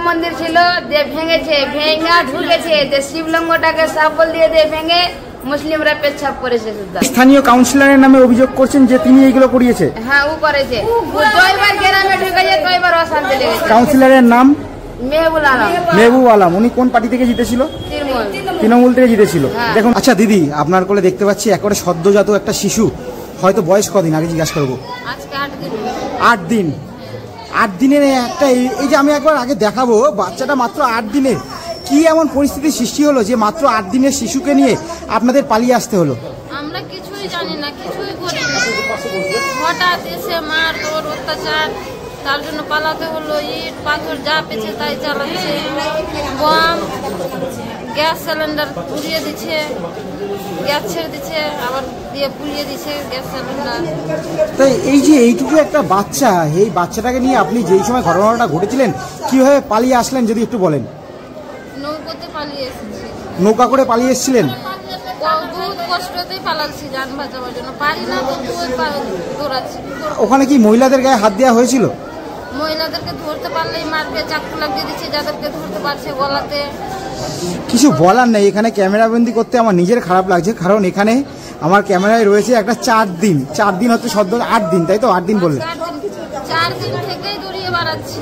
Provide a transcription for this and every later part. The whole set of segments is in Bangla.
মন্দির ছিল, দিয়ে ভেঙেছে, ভেঙে ঢুকেছে, যে শিবলিঙ্গটাকে সাবল দিয়ে ভেঙে মুসলিমরা পেচ্ছাপ করেছে। স্থানীয় কাউন্সিলরের নামে অভিযোগ করছেন যে তিনি এইগুলো করিয়েছে। হ্যাঁ, ও করেছে। জয়বার গ্রামে ঢুকেছে, জয়বার অশান্তি লেগেছে। কাউন্সিলরের নাম মেহবুল আলম। মেহবুব আলম। উনি কোন পার্টি থেকে জিতেছিল? তৃণমূল থেকে জিতেছিল। দেখুন, আচ্ছা দিদি, আপনার কোলে দেখতে পাচ্ছি একেবারে সদ্যজাত একটা শিশু, হয়তো বয়স কদিন আগে জিজ্ঞাসা করবো? 8 দিন। 8 দিনের একটা, এই যে আমি একবার আগে দেখাবো, বাচ্চাটা মাত্র 8 দিনের। কি এমন পরিস্থিতির সৃষ্টি হলো যে মাত্র 8 দিনের শিশুকে নিয়ে আপনাদের পালিয়ে আসতে হলো? আমরা কিছুই জানি না, কিছুই করি না, হঠাৎ এসে মার তোর অত্যাচার, তার জন্য পালাতে হলো। ইট পাথর যা পেছে তাই চালাচ্ছে, বম, গ্যাস সিলিন্ডার পুড়িয়ে দিচ্ছে, গ্যাস ছেড়ে দিচ্ছে, আবার দিয়ে পুড়িয়ে দিচ্ছে গ্যাস সিলিন্ডার। তাই এই যে এইটুকু একটা বাচ্চা, এই বাচ্চাটাকে নিয়ে আপনি যেই সময় ঘটনাটা ঘটেছিলেন কিভাবে পালিয়ে আসলেন যদি একটু বলেন? নৌকাতে পালিয়ে এসেছি। নৌকা করে পালিয়ে এসেছিলেন? বহুত কষ্টতেই পালাচ্ছি যান বাঁচাবার জন্য, পারি না তো দৌড়াচ্ছি। ওখানে কি মহিলাদের গায়ে হাত দেওয়া হয়েছিল? মহিলাদেরকে ধরতে পারলেই মারবে, চাকু লাগিয়ে দিচ্ছে, যাদেরকে ধরতে পারছে গলাতে। কিছু বলার নেই। এখানে ক্যামেরাবন্দি করতে আমার নিজের খারাপ লাগছে, কারণ এখানে আমার ক্যামেরায় রয়েছে একটা 4 দিন। 4 দিন হচ্ছে সদ্য 8 দিন, তাই তো? 8 দিন বললেন। 4 দিন থেকেই দৌড়িয়ে বেড়াচ্ছি।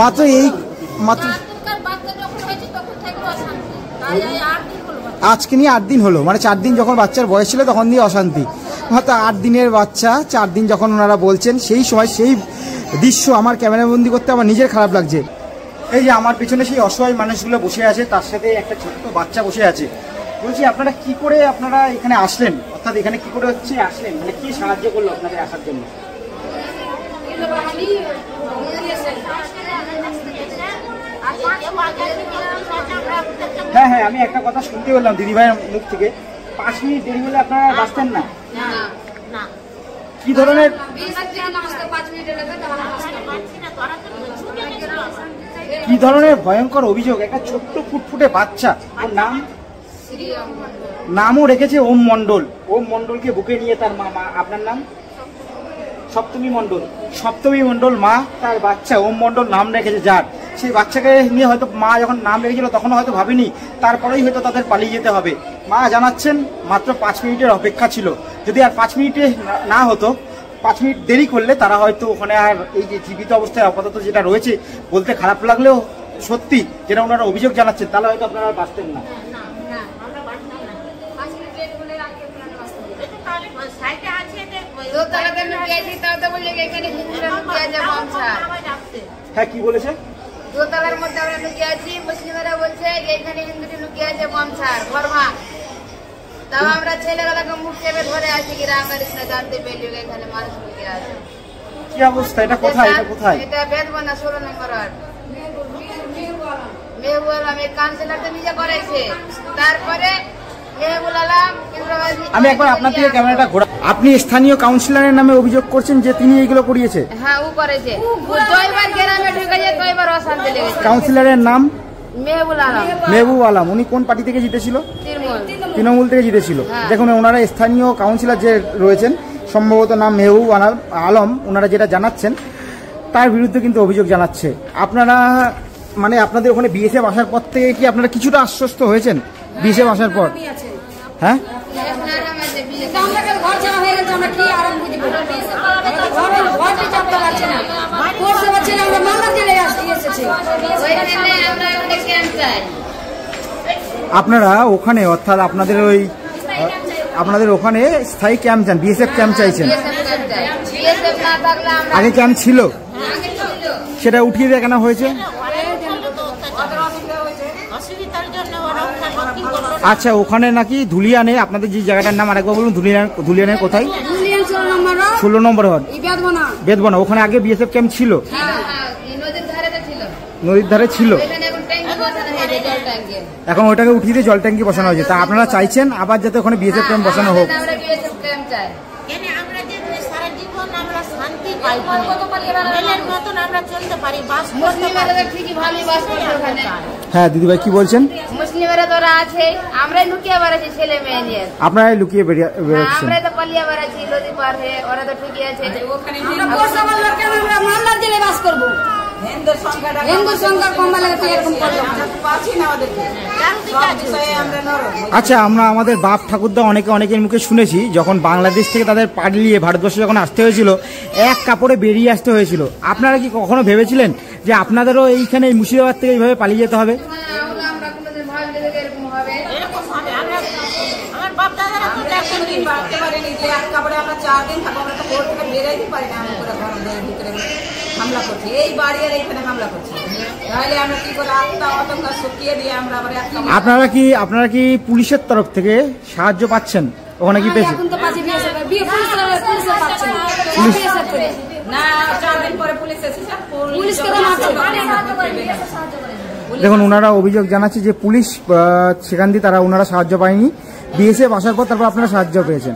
মাত্র এই মাত্র আজকে নিয়ে 8 দিন হলো, মানে 4 দিন যখন বাচ্চার বয়স ছিল তখন দিয়ে অশান্তি। হয়তো 8 দিনের বাচ্চা, 4 দিন যখন ওনারা বলছেন, সেই সময় সেই দৃশ্য আমার ক্যামেরাবন্দি করতে আমার নিজের খারাপ লাগছে। এই যে আমার পেছনে সেই অসহায় মানুষগুলো বসে আছে, তার সাথে একটা ছোট্ট বাচ্চা বসে আছে। বলছি, আপনারা কি করে আপনারা এখানে আসলেন, অর্থাৎ এখানে কি করে হচ্ছে আসলেন, মানে কি সাহায্য করলো আপনাদের আসার জন্য? হ্যাঁ হ্যাঁ, আমি একটা কথা শুনতে পেলাম দিদিভাইয়ের মুখ থেকে, 5 মিনিট দেরি হলে আপনারা বাঁচতেন না। কি ধরনের ভয়ঙ্কর অভিযোগ? একটা ছোট্ট ফুটফুটে বাচ্চা, ওর নামও রেখেছে ওম মন্ডল। ওম মন্ডলকে বুকে নিয়ে তার মা, আপনার নাম? সপ্তমী মন্ডল। সপ্তমী মন্ডল মা, তার বাচ্চা ওম মন্ডল নাম রেখেছে যার, সেই বাচ্চাকে নিয়ে হয়তো মা যখন নাম রেখেছিল তখন হয়তো ভাবেনি, তারপরেই হয়তো তাদের পালিয়ে যেতে হবে। মা জানাচ্ছেন মাত্র 5 মিনিটের অপেক্ষা ছিল। যদি আর 5 মিনিটে না হতো, 5 মিনিট দেরি করলে তারা হয়তো ওখানে আর এই যে জীবিত অবস্থায় আপাতত যেটা রয়েছে, বলতে খারাপ লাগলেও সত্যি যেটা ওনারা অভিযোগ জানাচ্ছেন, তাহলে হয়তো আপনারা বাঁচতেন না। হ্যাঁ, কি বলেছে? দোতলার মধ্যে আমরা লুকিয়ে আছি, মুসলিমরা বলছে এখানে হিন্দুটি লুকিয়ে আছে, বমছার ঘরমা। তাও আমরা ছেলেগুলোকে মুখ চেপে ধরে আছি, কি রাগ করিস না, জানতে পেলি এখানে মানুষ লুকিয়ে আছে। কি অবস্থা? এটা কোথায়? এটা কোথায়? এটা বেদবনা 16 নম্বর ওয়ার্ড। মেহবুব আলম এই কাউন্সিলর তো নিজে করেছে, তারপরে মেহবুব আলম। আমি একবার আপনার দিকে ক্যামেরাটা ঘোরা। আপনি স্থানীয় কাউন্সিলরের নামে অভিযোগ করছেন যে তিনি এইগুলো করিয়েছে? হ্যাঁ, ও করেছে। জয়বার গ্রামে ঢুকেছে, জয়বার অশান্তি লেগেছে। কাউন্সিলরের নাম? মেহবুব আলম। মেহবুব আলম। উনি কোন পার্টি থেকে জিতেছিল? তৃণমূল থেকে জিতেছিল। দেখুন, ওনারা স্থানীয় কাউন্সিলর যে রয়েছেন, সম্ভবত নাম মেহবুব আলম, ওনারা যেটা জানাচ্ছেন তার বিরুদ্ধে কিন্তু অভিযোগ জানাচ্ছে। আপনারা মানে আপনাদের ওখানে বিএসএফ আসার পর থেকে কি আপনারা কিছুটা আশ্বস্ত হয়েছেন? বিএসএফ আসার পর? হ্যাঁ, আপনারা ওখানে, অর্থাৎ আপনাদের ওখানে স্থায়ী ক্যাম্প চান, বিএসএফ ক্যাম্প চাইছেন? আগে ক্যাম্প ছিল, সেটা উঠিয়ে দেখানো হয়েছে। আচ্ছা, ওখানে নাকি ধুলিয়ানে, আপনাদের যে জায়গাটার নাম আরেকবার বলুন। ধুলিয়ানের কোথায়? 16 নম্বর ওয়ার্ড, বেদবনা। ওখানে আগে বিএসএফ ক্যাম্প ছিল, নদীর ধারে ছিল। এখন ওটাকে উঠিয়ে দিয়ে জল ট্যাঙ্কি বসানো হয়েছে। তা আপনারা চাইছেন আবার যাতে ওখানে বিএসএফ ক্যাম্প বসানো হোক? হ্যাঁ দিদিভাই, কি বলছেন? মুসলিমরা তো আছে, আমরাই লুকিয়ে বেড়াচ্ছি, ছেলে মেয়ে নিয়ে। আপনারাই লুকিয়ে বেড়াচ্ছেন? আমরাই তো পালিয়ে বেড়াচ্ছি নদী পার হয়ে, ওরা তো ঠিকই আছে। হিন্দু সংখ্যা কম হলে এরকম করবে আচ্ছা, আমরা আমাদের বাপ ঠাকুরদা অনেকের মুখে শুনেছি যখন বাংলাদেশ থেকে তাদের পালিয়ে ভারতবর্ষে যখন আসতে হয়েছিল এক কাপড়ে বেরিয়ে আসতে হয়েছিল। আপনারা কি কখনো ভেবেছিলেন যে আপনাদেরও এইখানে এই মুর্শিদাবাদ থেকে এইভাবে পালিয়ে যেতে হবে? হামলা করছি এই বাড়ি আর এইখানে হামলা করছি, তাহলে আমরা কি করে আত্মা আতঙ্ক শুকিয়ে দিয়ে আমরা আবার আপনারা কি পুলিশের তরফ থেকে সাহায্য পাচ্ছেন? ওখানে কি পেয়েছেন? না 4 দিন পরে পুলিশ এসেছে, দেখুন ওনারা অভিযোগ জানাচ্ছে যে পুলিশ সেখান দিয়ে ওনারা সাহায্য পায়নি, বিএসএফ আসার পর তারপর আপনারা সাহায্য পেয়েছেন।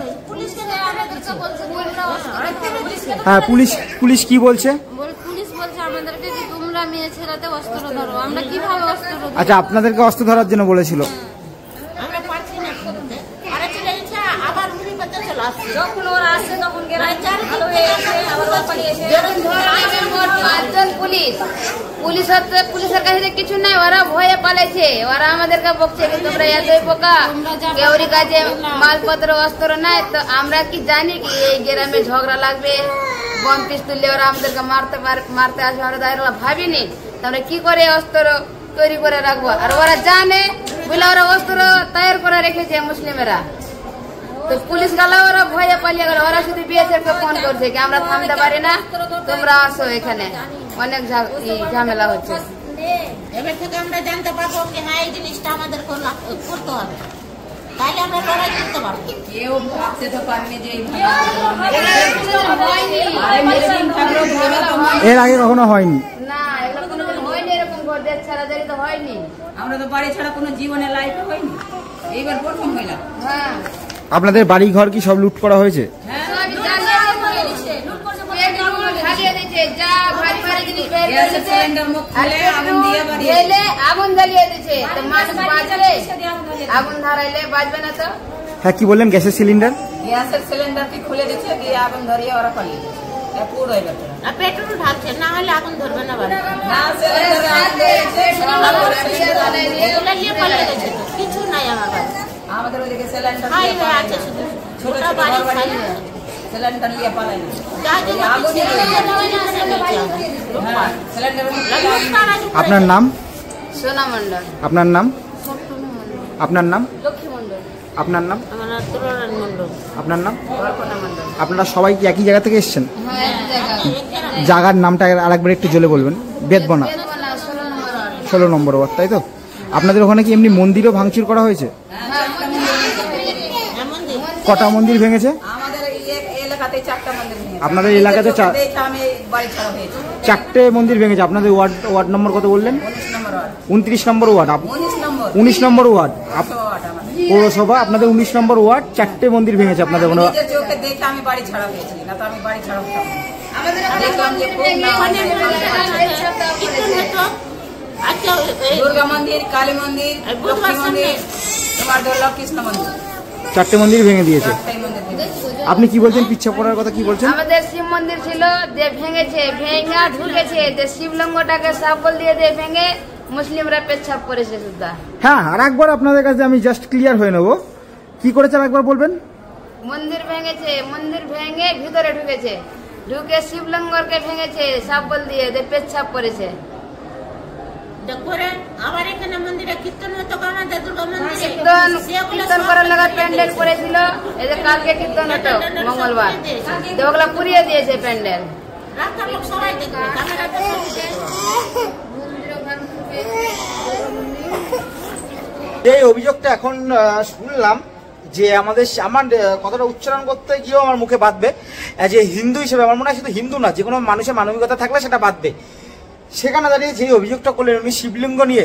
হ্যাঁ, পুলিশ কি বলছে? আচ্ছা, আপনাদেরকে অস্ত্র ধরার জন্য বলেছিল। পুলিশের কাছে কিছু নাই, ওরা ভয়ে পালাইছে, ওরা আমাদেরকে বকছে কি তোমরা এতই বোকা, কেউরি কাছে মালপত্র অস্ত্র নাই। তো আমরা কি জানি কি এই গ্রামে ঝগড়া লাগবে, বম পিস্তুলে ওরা আমাদেরকে মারতে আসবে, আমরা তাই ভাবিনি। আমরা কি করে অস্ত্র তৈরি করে রাখবো? আর ওরা জানে বলে ওরা অস্ত্র তৈরি করে রেখেছে মুসলিমেরা। তো পুলিশ গেল, ওরা ভয়ে পালিয়ে গেল। ওরা শুধু বিএসএফ কে ফোন করছে কি আমরা থামতে পারি না, তোমরা আসো, এখানে অনেক ঝামেলা হচ্ছে। এবার থেকে আমরা জানতে পারবো যে হ্যাঁ এই জিনিসটা আমাদের করতে হবে, তাইলে আমরা লড়াই করতে পারবো। কেউ ভাবতে তো পারেনি যে এর আগে কখনো হয়নি না, এগুলো কোনোদিন হয়নি, এরকম ঘর দেশ ছাড়াছাড়ি তো হয়নি। আমরা তো বাড়ি ছাড়া কোনো জীবনে লাইফে হয়নি, এইবার প্রথম হইলাম। হ্যাঁ, আপনাদের বাড়ি ঘর কি সব লুট করা হয়েছে? আগুন জ্বালিয়ে দিচ্ছে, মানুষ বাঁচবে, আগুন ধরাইলে বাঁচবে না। তো হ্যাঁ, কি বললেন? গ্যাসের সিলিন্ডার কি খুলে দিচ্ছে, দিয়ে আগুন ধরিয়ে ওরা পালিয়ে দিচ্ছে। পেট্রোল ঢালছে, না হলে আগুন ধরবে না। কিছু নাই আমার বাড়ি, আমাদের ওইদিকে সিলিন্ডার আছে শুধু ছোট বাড়ি, সিলিন্ডার নিয়ে পালাই না। আপনার নাম? সোনা মন্ডল। আপনার নাম? আপনার নাম? লক্ষ্মী মন্ডল। আপনার নাম? আমার নাম তুলনারায়ণ মন্ডল। আপনার নাম? কল্পনা মন্ডল। আপনারা সবাই কি একই জায়গা থেকে এসেছেন? হ্যাঁ, জায়গার নামটা আরেকবার একটু জলে বলবেন। বেদবনা 16 নম্বর ওয়ার্ড, তাই তো? আপনাদের ওখানে কি এমনি মন্দিরও ভাঙচুর করা হয়েছে? কটা মন্দির ভেঙেছে? আপনাদের এলাকাতে 4টে মন্দির ভেঙেছে। আপনাদের ওয়ার্ড নম্বর কত বললেন? 29 নম্বর ওয়ার্ড। 19 নম্বর ওয়ার্ড পৌরসভা, আপনাদের 19 নম্বর ওয়ার্ড। 4টে মন্দির ভেঙেছে আপনাদের ওখানে। দুর্গা মন্দির, কালী মন্দির, লক্ষ্মী মন্দির, কৃষ্ণ মন্দির, 4টে মন্দির ভেঙে দিয়েছে। আপনি কি বলছেন পিচ্ছা পড়ার কথা? কি বলছেন? আমাদের শিব মন্দির ছিল, যে ভেঙেছে, ভেঙে ঢুকেছে, যে শিবলিঙ্গটাকে সাবল দিয়ে ভেঙে মুসলিমরা পেচ্ছাপ করেছে সুদ্ধা। হ্যাঁ, আর একবার আপনাদের কাছে আমি জাস্ট ক্লিয়ার হয়ে নেব, কি করেছে একবার বলবেন? মন্দির ভেঙেছে, মন্দির ভেঙে ভিতরে ঢুকেছে, ঢুকে শিবলিঙ্গকে ভেঙেছে সাবল দিয়ে পেচ্ছাপ করেছে। আবার এখানে মন্দিরে কীর্তন হতো, আমাদের দুর্গা মন্দিরে কীর্তন করার লাগা প্যান্ডেল করেছিল। এই যে কালকে কীর্তন হতো মঙ্গলবার, ওগুলা পুড়িয়ে দিয়েছে প্যান্ডেল। রাস্তার লোক সবাই দেখবে, ক্যামেরাতে এই অভিযোগটা এখন শুনলাম যে আমার কথাটা উচ্চারণ করতে গিয়েও আমার মুখে বাঁধবে। যে হিন্দু হিসেবে আমার মনে হয় শুধু হিন্দু না, যে কোনো মানুষের মানবিকতা থাকলে সেটা বাঁধবে। সেখানে দাঁড়িয়ে যে অভিযোগটা করলেন উনি শিবলিঙ্গ নিয়ে,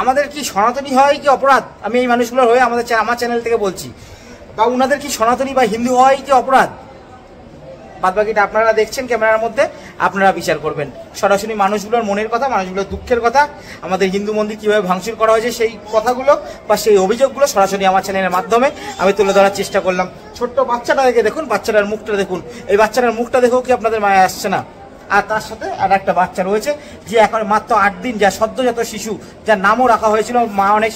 আমাদের কি সনাতনী হয় কি অপরাধ? আমি এই মানুষগুলোর হয়ে আমার চ্যানেল থেকে বলছি, বা উনাদের কি সনাতনী বা হিন্দু হয় কি অপরাধ? বাদবাকিটা আপনারা দেখছেন ক্যামেরার মধ্যে, আপনারা বিচার করবেন। সরাসরি মানুষগুলোর মনের কথা, মানুষগুলোর দুঃখের কথা, আমাদের হিন্দু মন্দির কীভাবে ভাঙচুর করা হয়েছে সেই কথাগুলো বা সেই অভিযোগগুলো সরাসরি আমার চ্যানেলের মাধ্যমে আমি তুলে ধরার চেষ্টা করলাম। ছোট্ট বাচ্চাটা দেখে দেখুন, বাচ্চাটার মুখটা দেখুন, এই বাচ্চাটার মুখটা দেখেও কি আপনাদের মায়া আসছে না? আর তার সাথে আর একটা বাচ্চা রয়েছে যে এখন মাত্র 8 দিন, যা সদ্যজাত শিশু, যার নামও রাখা হয়েছিল মা অনেক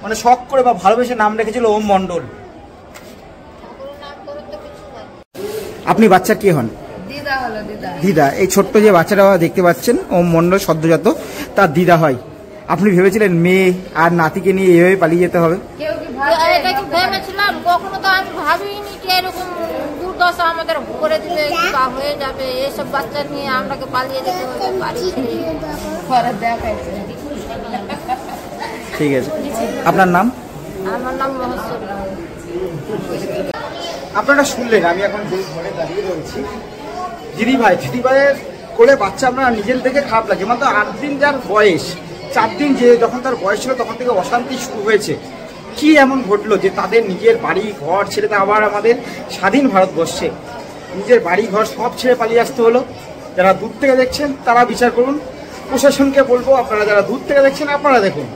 মানে শখ করে বা ভালোবেসে নাম রেখেছিল ওম মণ্ডল। আপনি বাচ্চা কে হন? দিদা হলো দিদা। দিদা। এই ছোট্ট যে বাচ্চাটা দেখতে পাচ্ছেন ওম মণ্ডল সদ্যজাত, তার দিদা হয়। আপনি ভেবেছিলেন মেয়ে আর নাতিকে নিয়ে এভাবে পালিয়ে যেতে হবে? কেউ কি এটা কি ভেবেছিলাম? কখনো তো আমি ভাবিনি যে এরকম দুর্দশা আমাদের করে দিবে বা হয়ে যাবে। এসব বাচ্চা নিয়ে আমরাকে পালিয়ে যেতে হবে বাড়ি ছেড়ে। ঘরে দেখাইছে। ঠিক আছে, আপনার নাম? আমার নাম মহসর। আপনারা শুনলেন, আমি এখন যে ঘরে দাঁড়িয়ে রয়েছি, দিদিভাইয়ের কোলে বাচ্চা আপনারা নিজের থেকে খারাপ লাগে। মাত্র 8 দিন যার বয়স, 4 দিন যে যখন তার বয়স ছিল তখন থেকে অশান্তি শুরু হয়েছে। কি এমন ঘটলো যে তাদের নিজের বাড়ি ঘর ছেড়ে আবার আমাদের স্বাধীন ভারতবর্ষে নিজের বাড়ি ঘর সব ছেড়ে পালিয়ে আসতে হলো? যারা দূর থেকে দেখছেন তারা বিচার করুন, প্রশাসনকে বলবো আপনারা যারা দূর থেকে দেখছেন আপনারা দেখুন।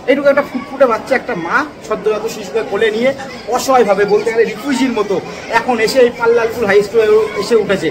এইটুকু একটা ফুটফুটে বাচ্চা, একটা মা সদ্যজাত শিশুকে কোলে নিয়ে অসহায়ভাবে, বলতে গেলে রিফিউজির মতো এখন এসে এই পাল্লালপুর হাই স্কুলে এসে উঠেছে।